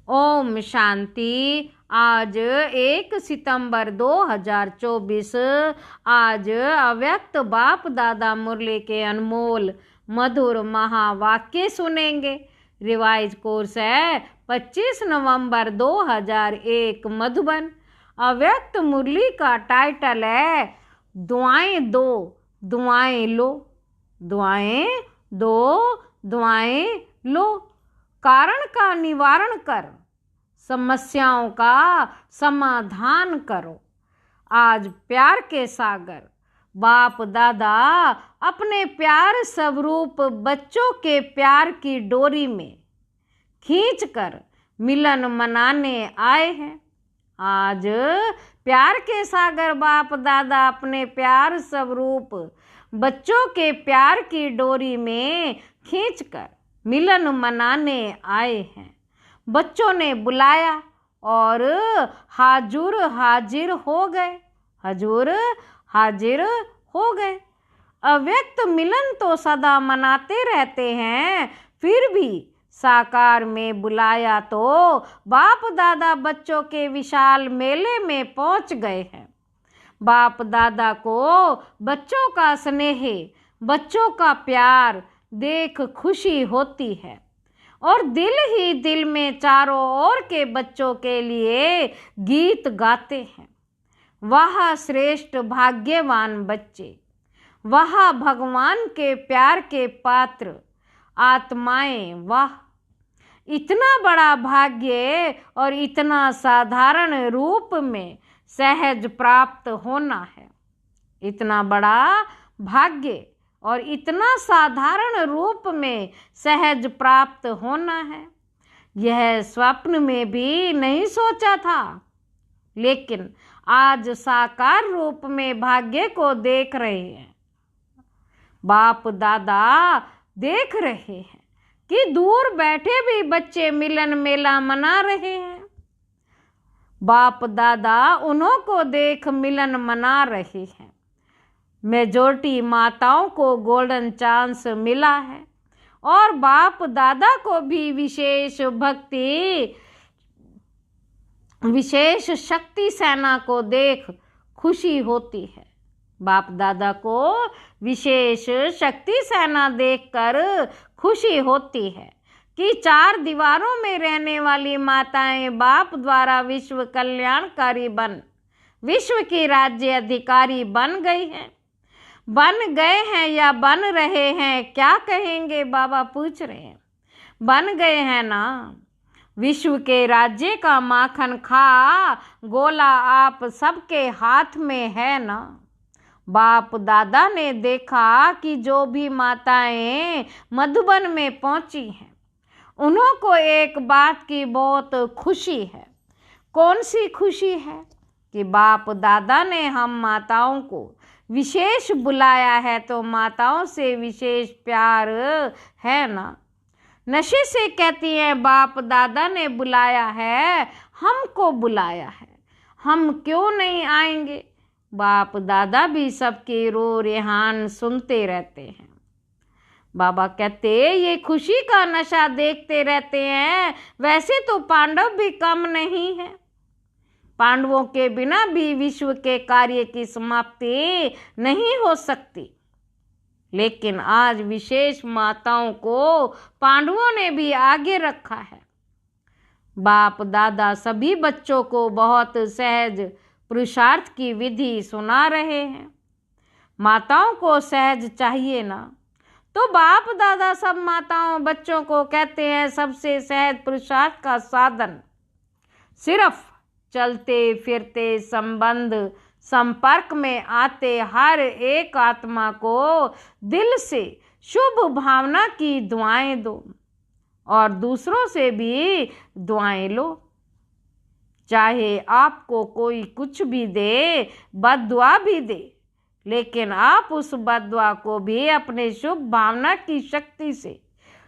ओम शांति। आज 1 सितंबर 2024। आज अव्यक्त बाप दादा मुरली के अनमोल मधुर महावाक्य सुनेंगे। रिवाइज कोर्स है 25 नवंबर 2001 मधुबन। अव्यक्त मुरली का टाइटल है दुआएं दो दुआएं लो, दुआएं दो दुआएं लो। कारण का निवारण कर, समस्याओं का समाधान करो। आज प्यार के सागर बाप दादा अपने प्यार स्वरूप बच्चों के प्यार की डोरी में खींचकर मिलन मनाने आए हैं। आज प्यार के सागर बाप दादा अपने प्यार स्वरूप बच्चों के प्यार की डोरी में खींचकर मिलन मनाने आए हैं। बच्चों ने बुलाया और हाजुर हाजिर हो गए, हजूर हाजिर हो गए। अव्यक्त मिलन तो सदा मनाते रहते हैं, फिर भी साकार में बुलाया तो बाप दादा बच्चों के विशाल मेले में पहुंच गए हैं। बाप दादा को बच्चों का स्नेह, बच्चों का प्यार देख खुशी होती है और दिल ही दिल में चारों ओर के बच्चों के लिए गीत गाते हैं। वह श्रेष्ठ भाग्यवान बच्चे, वह भगवान के प्यार के पात्र आत्माएं, वाह इतना बड़ा भाग्य और इतना साधारण रूप में सहज प्राप्त होना है। इतना बड़ा भाग्य और इतना साधारण रूप में सहज प्राप्त होना है, यह स्वप्न में भी नहीं सोचा था, लेकिन आज साकार रूप में भाग्य को देख रहे हैं। बाप दादा देख रहे हैं कि दूर बैठे भी बच्चे मिलन मेला मना रहे हैं। बाप दादा उन्हों को देख मिलन मना रहे हैं। मेजॉरिटी माताओं को गोल्डन चांस मिला है और बाप दादा को भी विशेष भक्ति, विशेष शक्ति सेना को देख खुशी होती है। बाप दादा को विशेष शक्ति सेना देखकर खुशी होती है कि 4 दीवारों में रहने वाली माताएं बाप द्वारा विश्व कल्याणकारी बन विश्व की राज्य अधिकारी बन गई हैं। बन गए हैं या बन रहे हैं, क्या कहेंगे? बाबा पूछ रहे हैं। बन गए हैं ना। विश्व के राज्य का माखन खा गोला आप सबके हाथ में है ना। बाप दादा ने देखा कि जो भी माताएं मधुबन में पहुंची हैं, उन्हों को एक बात की बहुत खुशी है। कौन सी खुशी है? कि बाप दादा ने हम माताओं को विशेष बुलाया है, तो माताओं से विशेष प्यार है ना। नशे से कहती हैं बाप दादा ने बुलाया है, हमको बुलाया है, हम क्यों नहीं आएंगे? बाप दादा भी सबके रो रेहान सुनते रहते हैं। बाबा कहते ये खुशी का नशा देखते रहते हैं, वैसे तो पांडव भी कम नहीं है। पांडवों के बिना भी विश्व के कार्य की समाप्ति नहीं हो सकती, लेकिन आज विशेष माताओं को पांडवों ने भी आगे रखा है। बाप दादा सभी बच्चों को बहुत सहज पुरुषार्थ की विधि सुना रहे हैं। माताओं को सहज चाहिए ना, तो बाप दादा सब माताओं बच्चों को कहते हैं सबसे सहज पुरुषार्थ का साधन सिर्फ चलते फिरते संबंध संपर्क में आते हर एक आत्मा को दिल से शुभ भावना की दुआएं दो और दूसरों से भी दुआएं लो। चाहे आपको कोई कुछ भी दे, बद्दुआ भी दे, लेकिन आप उस बद्दुआ को भी अपने शुभ भावना की शक्ति से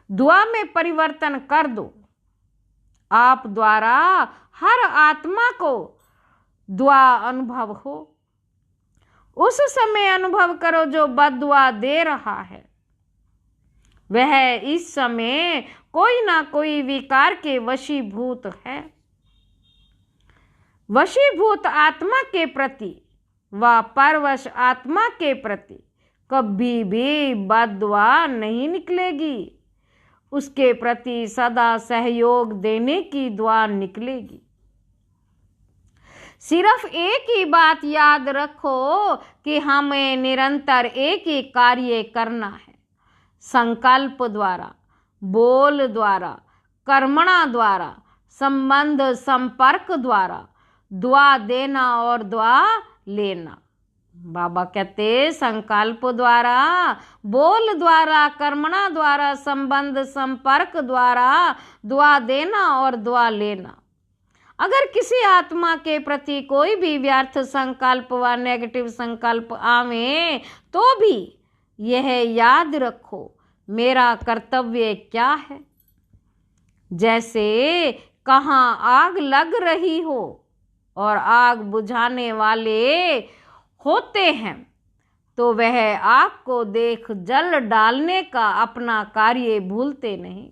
दुआ में परिवर्तन कर दो। आप द्वारा हर आत्मा को दुआ अनुभव हो। उस समय अनुभव करो जो बद्दुआ दे रहा है। वह इस समय कोई ना कोई विकार के वशीभूत है। वशीभूत आत्मा के प्रति व परवश आत्मा के प्रति कभी भी बद्दुआ नहीं निकलेगी। उसके प्रति सदा सहयोग देने की दुआ निकलेगी। सिर्फ एक ही बात याद रखो कि हमें निरंतर एक ही कार्य करना है। संकल्प द्वारा, बोल द्वारा, कर्मणा द्वारा, संबंध संपर्क द्वारा दुआ देना और दुआ लेना। बाबा कहते संकल्प द्वारा, बोल द्वारा, कर्मणा द्वारा, संबंध संपर्क द्वारा दुआ देना और दुआ लेना। अगर किसी आत्मा के प्रति कोई भी व्यर्थ संकल्प व नेगेटिव संकल्प आवे तो भी यह याद रखो, मेरा कर्तव्य क्या है। जैसे कहाँ आग लग रही हो और आग बुझाने वाले होते हैं तो वह आग को देख जल डालने का अपना कार्य भूलते नहीं।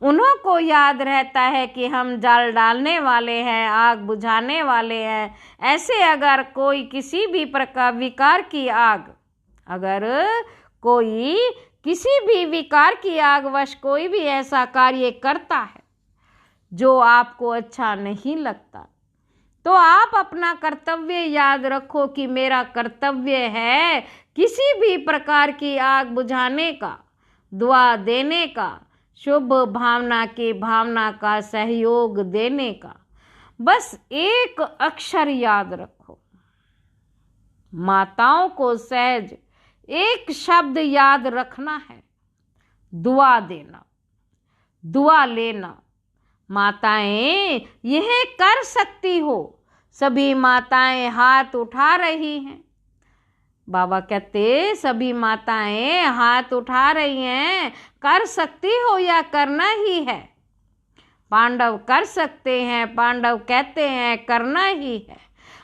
उन्हों को याद रहता है कि हम जल डालने वाले हैं, आग बुझाने वाले हैं। ऐसे अगर कोई किसी भी प्रकार विकार की आग, अगर कोई किसी भी विकार की आग वश कोई भी ऐसा कार्य करता है जो आपको अच्छा नहीं लगता, तो आप अपना कर्तव्य याद रखो कि मेरा कर्तव्य है किसी भी प्रकार की आग बुझाने का, दुआ देने का, शुभ भावना की भावना का सहयोग देने का। बस एक अक्षर याद रखो। माताओं को सहज एक शब्द याद रखना है, दुआ देना, दुआ लेना। माताएं यह कर सकती हो। सभी माताएं हाथ उठा रही हैं। बाबा कहते सभी माताएं हाथ उठा रही हैं। कर सकती हो या करना ही है। पांडव कर सकते हैं, पांडव कहते हैं करना ही है।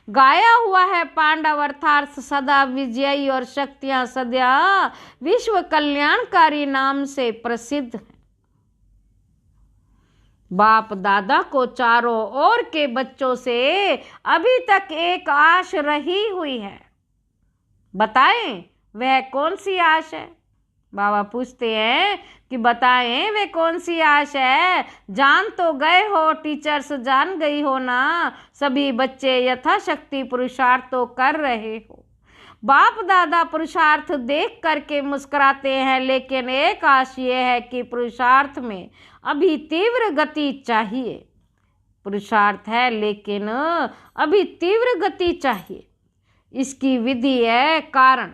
गाया हुआ है पांडव अर्थात सदा विजयी और शक्तियां सदा विश्व कल्याणकारी नाम से प्रसिद्ध है। बाप दादा को चारों ओर के बच्चों से अभी तक एक आश रही हुई है। बताएं वह कौन सी आश है। बाबा पूछते हैं कि बताएं वे कौन सी आश है। जान तो गए हो, टीचर्स जान गई हो ना। सभी बच्चे यथाशक्ति पुरुषार्थ तो कर रहे हो। बाप दादा पुरुषार्थ देख करके मुस्कुराते हैं, लेकिन एक आश ये है कि पुरुषार्थ में अभी तीव्र गति चाहिए। पुरुषार्थ है लेकिन अभी तीव्र गति चाहिए। इसकी विधि है कारण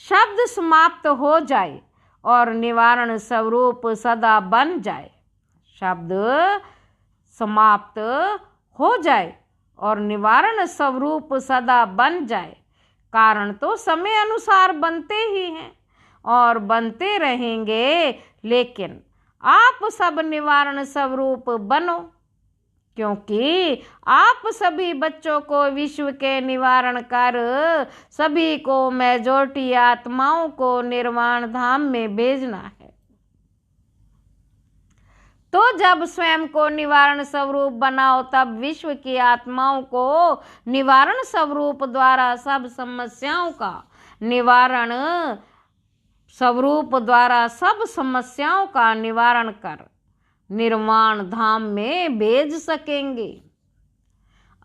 शब्द समाप्त हो जाए और निवारण स्वरूप सदा बन जाए। शब्द समाप्त हो जाए और निवारण स्वरूप सदा बन जाए। कारण तो समय अनुसार बनते ही हैं और बनते रहेंगे, लेकिन आप सब निवारण स्वरूप बनो, क्योंकि आप सभी बच्चों को विश्व के निवारण कर सभी को मेजॉरिटी आत्माओं को निर्वाण धाम में भेजना है। तो जब स्वयं को निवारण स्वरूप बनाओ, तब विश्व की आत्माओं को निवारण स्वरूप द्वारा सब समस्याओं का निवारण स्वरूप द्वारा सब समस्याओं का निवारण कर निर्वाण धाम में भेज सकेंगे।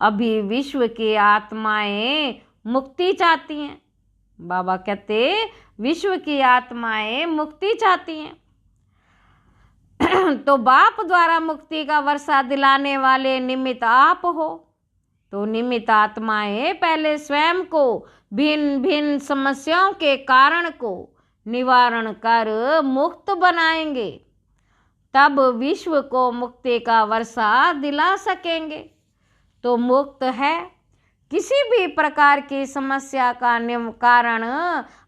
अभी विश्व की आत्माएं मुक्ति चाहती हैं। बाबा कहते विश्व की आत्माएं मुक्ति चाहती हैं। तो बाप द्वारा मुक्ति का वर्षा दिलाने वाले निमित्त आप हो। तो निमित्त आत्माएं पहले स्वयं को भिन्न भिन्न समस्याओं के कारण को निवारण कर मुक्त बनाएंगे, तब विश्व को मुक्ति का वर्षा दिला सकेंगे। तो मुक्त है, किसी भी प्रकार की समस्या का कारण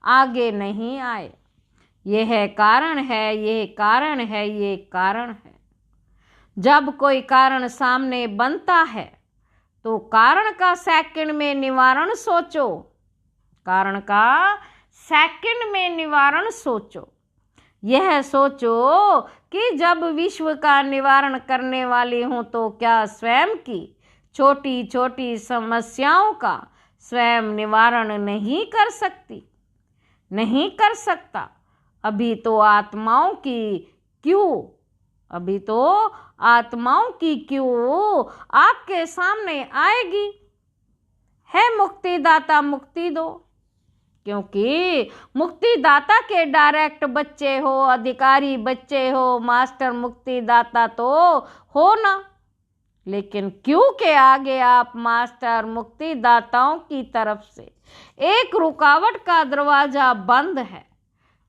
आगे नहीं आए। यह कारण है, यह कारण है, ये कारण है। जब कोई कारण सामने बनता है तो कारण का सेकंड में निवारण सोचो। कारण का सेकंड में निवारण सोचो। यह सोचो कि जब विश्व का निवारण करने वाली हूँ तो क्या स्वयं की छोटी छोटी समस्याओं का स्वयं निवारण नहीं कर सकती, नहीं कर सकता? अभी तो आत्माओं की क्यों आपके सामने आएगी? है मुक्तिदाता, मुक्ति दो। क्योंकि मुक्तिदाता के डायरेक्ट बच्चे हो, अधिकारी बच्चे हो, मास्टर मुक्तिदाता तो हो ना, लेकिन क्यों के आगे आप मास्टर मुक्तिदाताओं की तरफ से एक रुकावट का दरवाजा बंद है।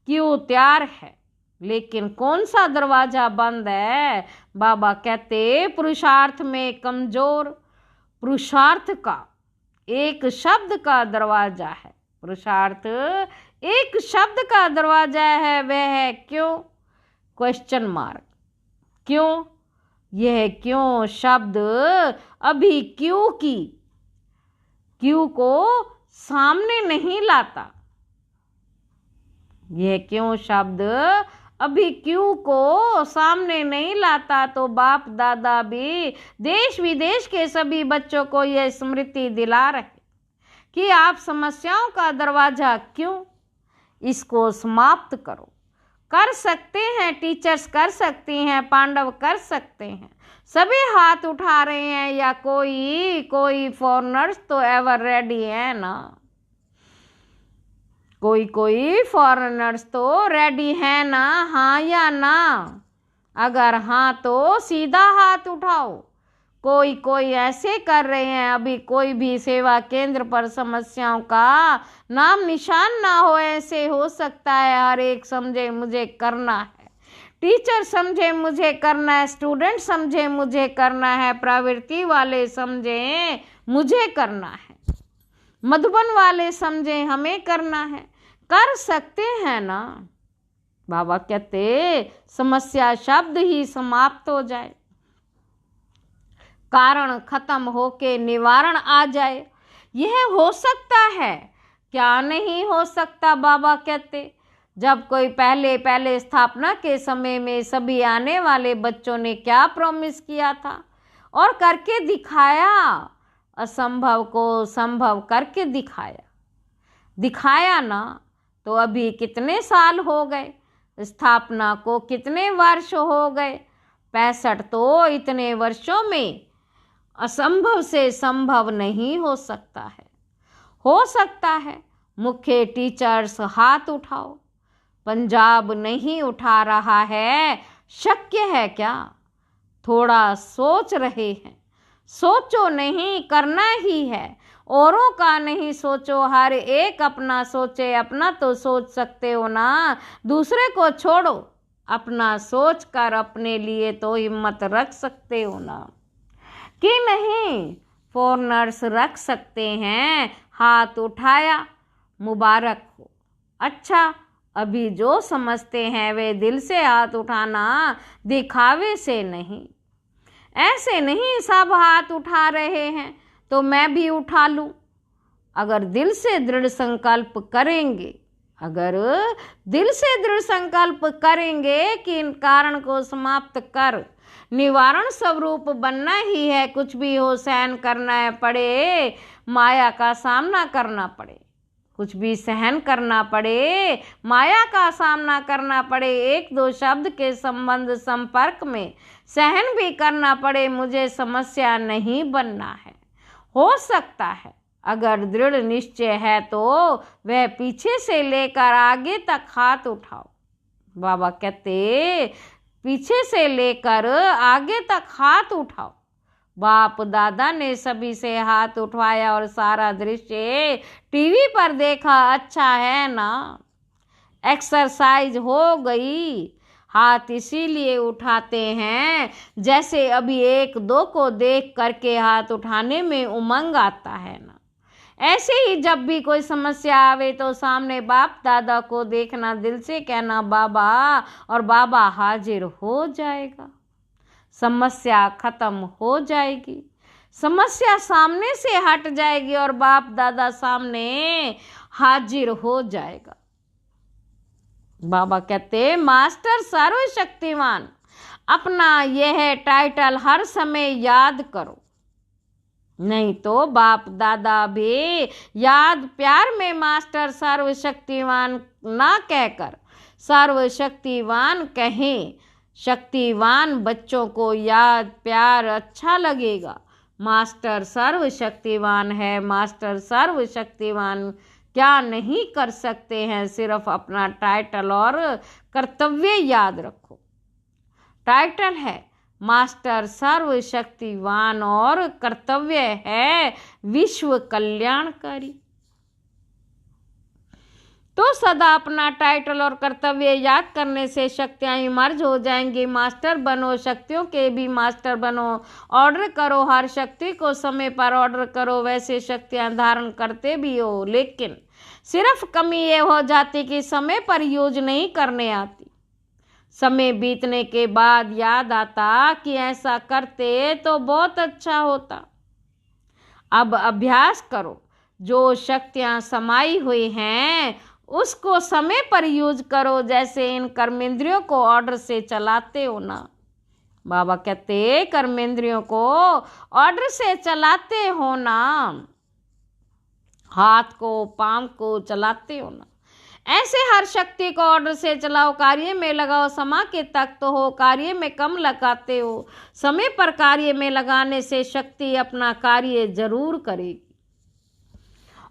क्यों तैयार है, लेकिन कौन सा दरवाजा बंद है? बाबा कहते पुरुषार्थ में कमजोर, पुरुषार्थ का एक शब्द का दरवाजा है। पुरुषार्थ एक शब्द का दरवाजा है, वह है क्यों? Question mark. क्यों? यह क्यों शब्द अभी क्यों को सामने नहीं लाता। यह क्यों शब्द अभी क्यों को सामने नहीं लाता, तो बाप दादा भी देश विदेश के सभी बच्चों को यह स्मृति दिला रहे कि आप समस्याओं का दरवाजा क्यों, इसको समाप्त करो। कर सकते हैं, टीचर्स कर सकती हैं, पांडव कर सकते हैं, सभी हाथ उठा रहे हैं, या कोई फॉरेनर्स तो एवर रेडी है ना? कोई फॉरेनर्स तो रेडी है ना? हाँ या ना? अगर हाँ तो सीधा हाथ उठाओ। कोई ऐसे कर रहे हैं, अभी कोई भी सेवा केंद्र पर समस्याओं का नाम निशान ना हो। ऐसे हो सकता है हर एक समझे मुझे करना है, टीचर समझे मुझे करना है, स्टूडेंट समझे मुझे करना है, प्रवृत्ति वाले समझे मुझे करना है, मधुबन वाले समझे हमें करना है। कर सकते हैं ना? बाबा कहते समस्या शब्द ही समाप्त हो जाए, कारण खत्म होके निवारण आ जाए। यह हो सकता है, क्या नहीं हो सकता? बाबा कहते जब कोई पहले स्थापना के समय में सभी आने वाले बच्चों ने क्या प्रॉमिस किया था और करके दिखाया, असंभव को संभव करके दिखाया ना। तो अभी कितने साल हो गए, स्थापना को कितने वर्ष हो गए? 65। तो इतने वर्षों में असंभव से संभव नहीं हो सकता है, हो सकता है। मुख्य टीचर्स हाथ उठाओ। पंजाब नहीं उठा रहा है, शक्य है क्या? थोड़ा सोच रहे हैं, सोचो नहीं, करना ही है। औरों का नहीं सोचो, हर एक अपना सोचे। अपना तो सोच सकते हो ना, दूसरे को छोड़ो। अपना सोच कर अपने लिए तो हिम्मत रख सकते हो ना, कि नहीं? फॉरेनर्स रख सकते हैं, हाथ उठाया, मुबारक हो। अच्छा, अभी जो समझते हैं वे दिल से हाथ उठाना, दिखावे से नहीं। ऐसे नहीं सब हाथ उठा रहे हैं तो मैं भी उठा लूं। अगर दिल से दृढ़ संकल्प करेंगे, अगर दिल से दृढ़ संकल्प करेंगे कि इन कारण को समाप्त कर निवारण स्वरूप बनना ही है, कुछ भी हो सहन करना है पड़े, माया का सामना करना पड़े, कुछ भी सहन करना पड़े, माया का सामना करना पड़े, एक दो शब्द के संबंध संपर्क में सहन भी करना पड़े, मुझे समस्या नहीं बनना है। हो सकता है अगर दृढ़ निश्चय है तो वह पीछे से लेकर आगे तक हाथ उठाओ। बाबा कहते पीछे से लेकर आगे तक हाथ उठाओ। बाप दादा ने सभी से हाथ उठवाया और सारा दृश्य टीवी पर देखा। अच्छा है ना, एक्सरसाइज हो गई। हाथ इसीलिए उठाते हैं जैसे अभी एक दो को देख करके हाथ उठाने में उमंग आता है ना, ऐसे ही जब भी कोई समस्या आवे तो सामने बाप दादा को देखना, दिल से कहना बाबा, और बाबा हाजिर हो जाएगा। समस्या खत्म हो जाएगी, समस्या सामने से हट जाएगी और बाप दादा सामने हाजिर हो जाएगा। बाबा कहते मास्टर सर्वशक्तिवान, अपना यह टाइटल हर समय याद करो, नहीं तो बाप दादा भी याद प्यार में मास्टर सर्वशक्तिवान ना कहकर सर्वशक्तिवान कहें। शक्तिवान बच्चों को याद प्यार अच्छा लगेगा। मास्टर सर्वशक्तिवान है, मास्टर सर्वशक्तिवान क्या नहीं कर सकते हैं, सिर्फ अपना टाइटल और कर्तव्य याद रखो। टाइटल है मास्टर सर्वशक्तिवान और कर्तव्य है विश्व कल्याणकारी। तो सदा अपना टाइटल और कर्तव्य याद करने से शक्तियां इमर्ज हो जाएंगी। मास्टर बनो, शक्तियों के भी मास्टर बनो। ऑर्डर करो, हर शक्ति को समय पर ऑर्डर करो, वैसे शक्तियां धारण करते भी हो। लेकिन सिर्फ कमी ये हो जाती कि समय पर यूज नहीं करने आती। समय बीतने के बाद याद आता कि ऐसा करते तो बहुत अच्छा होता। अब अभ्यास करो, जो शक्तियां समाई हुई हैं उसको समय पर यूज करो, जैसे इन कर्मेंद्रियों को ऑर्डर से चलाते हो ना। बाबा कहते कर्मेंद्रियों को ऑर्डर से चलाते हो ना, हाथ को पांव को चलाते हो ना, ऐसे हर शक्ति को ऑर्डर से चलाओ, कार्य में लगाओ। समा के तख्त हो, कार्य में कम लगाते हो। समय पर कार्य में लगाने से शक्ति अपना कार्य जरूर करेगी।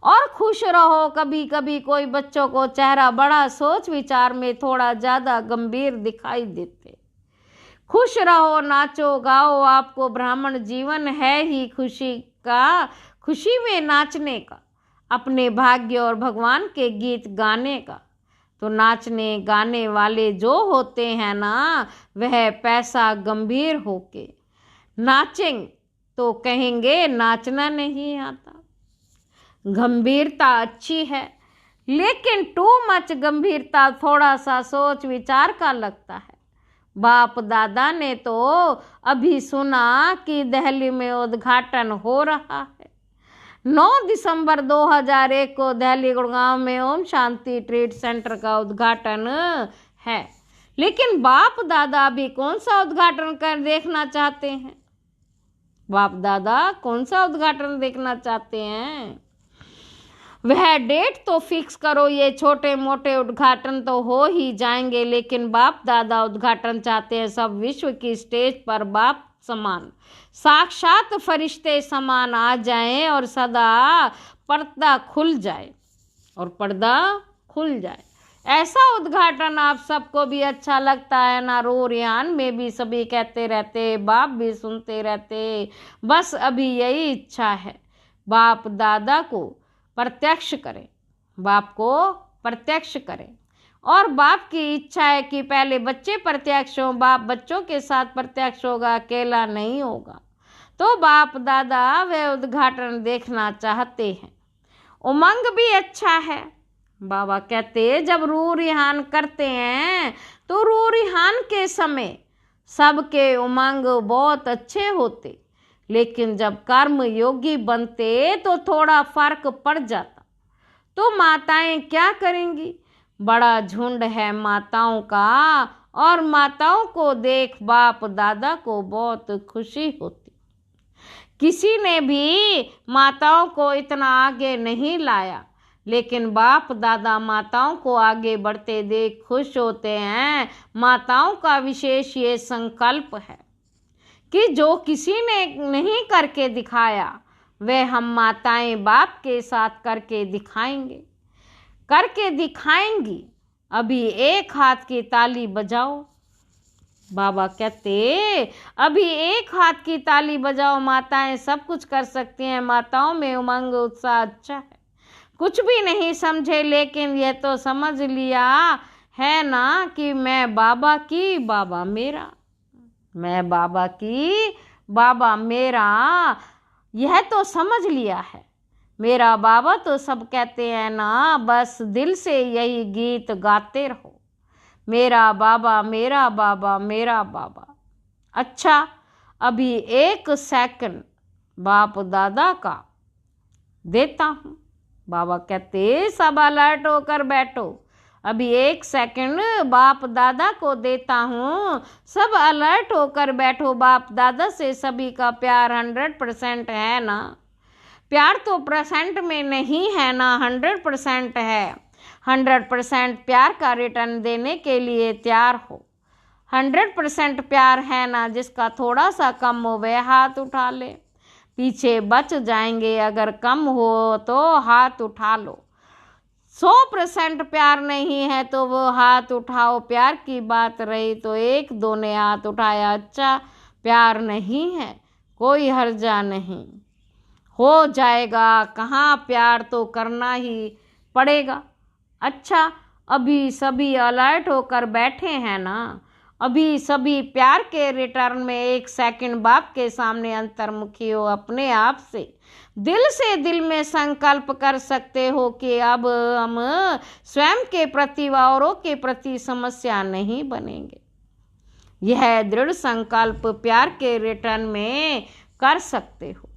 और खुश रहो। कभी कभी कोई बच्चों को चेहरा बड़ा सोच विचार में थोड़ा ज्यादा गंभीर दिखाई देते। खुश रहो, नाचो गाओ, आपको ब्राह्मण जीवन है ही खुशी का, खुशी में नाचने का, अपने भाग्य और भगवान के गीत गाने का। तो नाचने गाने वाले जो होते हैं ना, वह पैसा गंभीर होके नाचेंगे तो कहेंगे नाचना नहीं आता। गंभीरता अच्छी है, लेकिन टू मच गंभीरता थोड़ा सा सोच विचार का लगता है। बाप दादा ने तो अभी सुना कि दिल्ली में उद्घाटन हो रहा है। 9 दिसंबर 2001 को दिल्ली गुड़गांव में ओम शांति ट्रीट सेंटर का उद्घाटन है। लेकिन बाप दादा अभी कौन सा उद्घाटन कर देखना चाहते हैं? बाप दादा कौन सा उद्घाटन देखना चाहते हैं? वह डेट तो फिक्स करो। ये छोटे मोटे उद्घाटन तो हो ही जाएंगे, लेकिन बाप दादा उद्घाटन चाहते हैं सब विश्व की स्टेज पर बाप समान, साक्षात फरिश्ते समान आ जाएं और सदा पर्दा खुल जाए और पर्दा खुल जाए। ऐसा उद्घाटन आप सबको भी अच्छा लगता है ना? रोरियान में भी सभी कहते रहते, बाप भी सुनते रहते। बस अभी यही इच्छा है, बाप दादा को प्रत्यक्ष करें, बाप को प्रत्यक्ष करें। और बाप की इच्छा है कि पहले बच्चे प्रत्यक्ष हो, बाप बच्चों के साथ प्रत्यक्ष होगा, अकेला नहीं होगा। तो बाप दादा वे उद्घाटन देखना चाहते हैं। उमंग भी अच्छा है। बाबा कहते जब रूह रिहान करते हैं तो रूह रिहान के समय सबके उमंग बहुत अच्छे होते, लेकिन जब कर्म योगी बनते तो थोड़ा फर्क पड़ जाता। तो माताएं क्या करेंगी? बड़ा झुंड है माताओं का, और माताओं को देख बाप दादा को बहुत खुशी होती। किसी ने भी माताओं को इतना आगे नहीं लाया, लेकिन बाप दादा माताओं को आगे बढ़ते देख खुश होते हैं। माताओं का विशेष ये संकल्प है कि जो किसी ने नहीं करके दिखाया, वह हम माताएं बाप के साथ करके दिखाएंगे, करके दिखाएंगी। अभी एक हाथ की ताली बजाओ। बाबा कहते अभी एक हाथ की ताली बजाओ, माताएं सब कुछ कर सकती हैं। माताओं में उमंग उत्साह अच्छा है। कुछ भी नहीं समझे, लेकिन यह तो समझ लिया है ना कि मैं बाबा की, बाबा मेरा, मैं बाबा की, बाबा मेरा, यह तो समझ लिया है। मेरा बाबा तो सब कहते हैं ना, बस दिल से यही गीत गाते रहो, मेरा बाबा, मेरा बाबा, मेरा बाबा। अच्छा, अभी 1 सेकंड बाप दादा का देता हूँ। बाबा कहते सब अलर्ट होकर बैठो। अभी 1 सेकंड बाप दादा को देता हूँ, सब अलर्ट होकर बैठो। बाप दादा से सभी का प्यार 100% है ना? प्यार तो परसेंट में नहीं है ना, 100% है। 100% प्यार का रिटर्न देने के लिए तैयार हो। 100% प्यार है ना? जिसका थोड़ा सा कम हो वह हाथ उठा ले, पीछे बच जाएंगे। अगर कम हो तो हाथ उठा लो। 100% प्यार नहीं है तो वो हाथ उठाओ। प्यार की बात रही तो 1-2 ने हाथ उठाया, अच्छा प्यार नहीं है, कोई हर्जा नहीं, हो जाएगा। कहाँ, प्यार तो करना ही पड़ेगा। अच्छा, अभी सभी अलर्ट होकर बैठे हैं ना? अभी सभी प्यार के रिटर्न में 1 सेकंड बाप के सामने अंतर्मुखी हो। अपने आप से दिल में संकल्प कर सकते हो कि अब हम स्वयं के प्रति व औरों के प्रति समस्या नहीं बनेंगे। यह दृढ़ संकल्प प्यार के रिटर्न में कर सकते हो।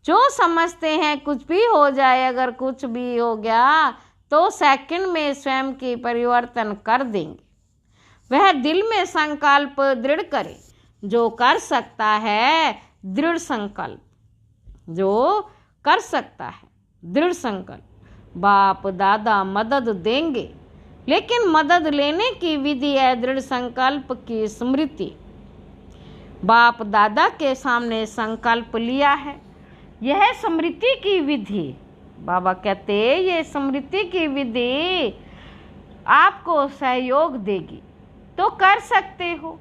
जो समझते हैं कुछ भी हो जाए, अगर कुछ भी हो गया तो सेकंड में स्वयं की परिवर्तन कर देंगे। वह दिल में संकल्प दृढ़ करे। जो कर सकता है दृढ़ संकल्प, जो कर सकता है दृढ़ संकल्प। बाप दादा मदद देंगे, लेकिन मदद लेने की विधि है दृढ़ संकल्प की स्मृति। बाप दादा के सामने संकल्प लिया है, यह स्मृति की विधि। बाबा कहते ये स्मृति की विधि आपको सहयोग देगी तो कर सकते हो।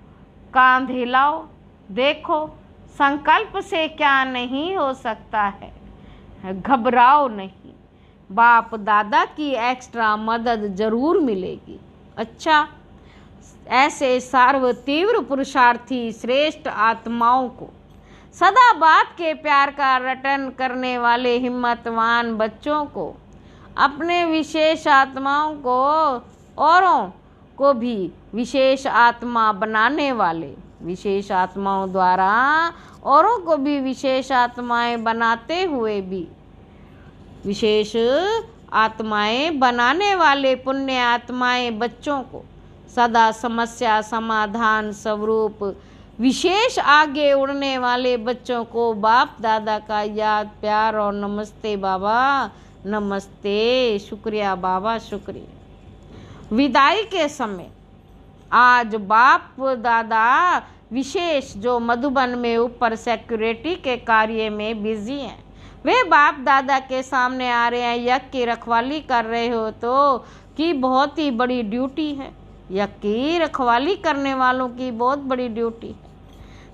कांध हिलाओ, देखो संकल्प से क्या नहीं हो सकता है। घबराओ नहीं, बाप दादा की एक्स्ट्रा मदद जरूर मिलेगी। अच्छा, ऐसे सर्व तीव्र पुरुषार्थी श्रेष्ठ आत्माओं को, सदा बाप के प्यार का रिटर्न करने वाले हिम्मतवान बच्चों को, अपने विशेष आत्माओं को औरों को भी विशेष आत्मा बनाने वाले, विशेष आत्माओं द्वारा औरों को भी विशेष आत्माएं बनाते हुए भी विशेष आत्माएं बनाने वाले पुण्य आत्माएं बच्चों को सदा समस्या समाधान स्वरूप विशेष आगे उड़ने वाले बच्चों को बाप दादा का याद प्यार और नमस्ते बाबा, नमस्ते, शुक्रिया बाबा, शुक्रिया। विदाई के समय आज बाप दादा विशेष जो मधुबन में ऊपर सिक्योरिटी के कार्य में बिजी हैं, वे बाप दादा के सामने आ रहे हैं। यज्ञ की रखवाली कर रहे हो तो की बहुत ही बड़ी ड्यूटी है। यज्ञ की रखवाली करने वालों की बहुत बड़ी ड्यूटी है,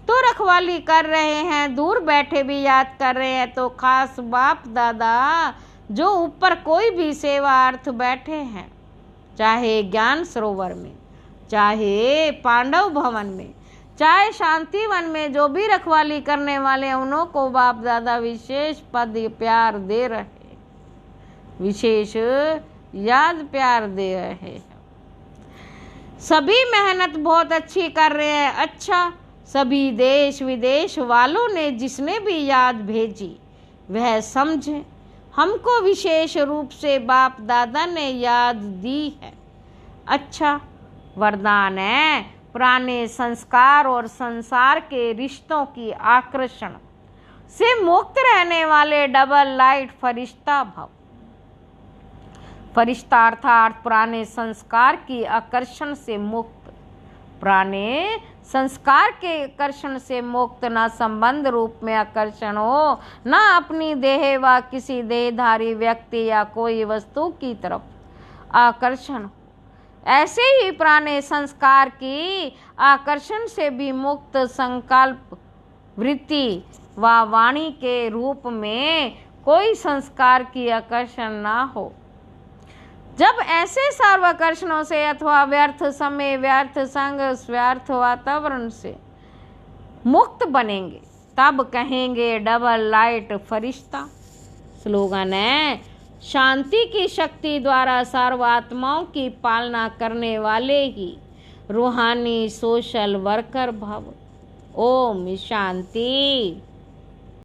तो रखवाली कर रहे हैं, दूर बैठे भी याद कर रहे हैं। तो खास बाप दादा जो ऊपर कोई भी सेवार्थ बैठे हैं, चाहे ज्ञान सरोवर में, चाहे पांडव भवन में, चाहे शांति वन में, जो भी रखवाली करने वाले हैं उन्हों को बाप दादा विशेष पद प्यार दे रहे, विशेष याद प्यार दे रहे हैं। सभी मेहनत बहुत अच्छी कर रहे हैं। अच्छा, सभी देश विदेश वालों ने जिसने भी याद भेजी वह समझे हमको विशेष रूप से बाप दादा ने याद दी है। अच्छा, वरदान है पुराने संस्कार और संसार के रिश्तों की आकर्षण से मुक्त रहने वाले डबल लाइट फरिश्ता भव। फरिश्ता अर्थात पुराने संस्कार की आकर्षण से मुक्त, पुराने संस्कार के आकर्षण से मुक्त, न संबंध रूप में आकर्षण हो, न अपनी देह व किसी देहधारी व्यक्ति या कोई वस्तु की तरफ आकर्षण। ऐसे ही पुराने संस्कार की आकर्षण से भी मुक्त संकल्प वृत्ति व वाणी के रूप में कोई संस्कार की आकर्षण ना हो। जब ऐसे सर्वाकर्षणों से अथवा व्यर्थ समय, व्यर्थ संग, व्यर्थ वातावरण से मुक्त बनेंगे तब कहेंगे डबल लाइट फरिश्ता। स्लोगन है शांति की शक्ति द्वारा सर्वात्माओं की पालना करने वाले ही रूहानी सोशल वर्कर भव। ओम शांति।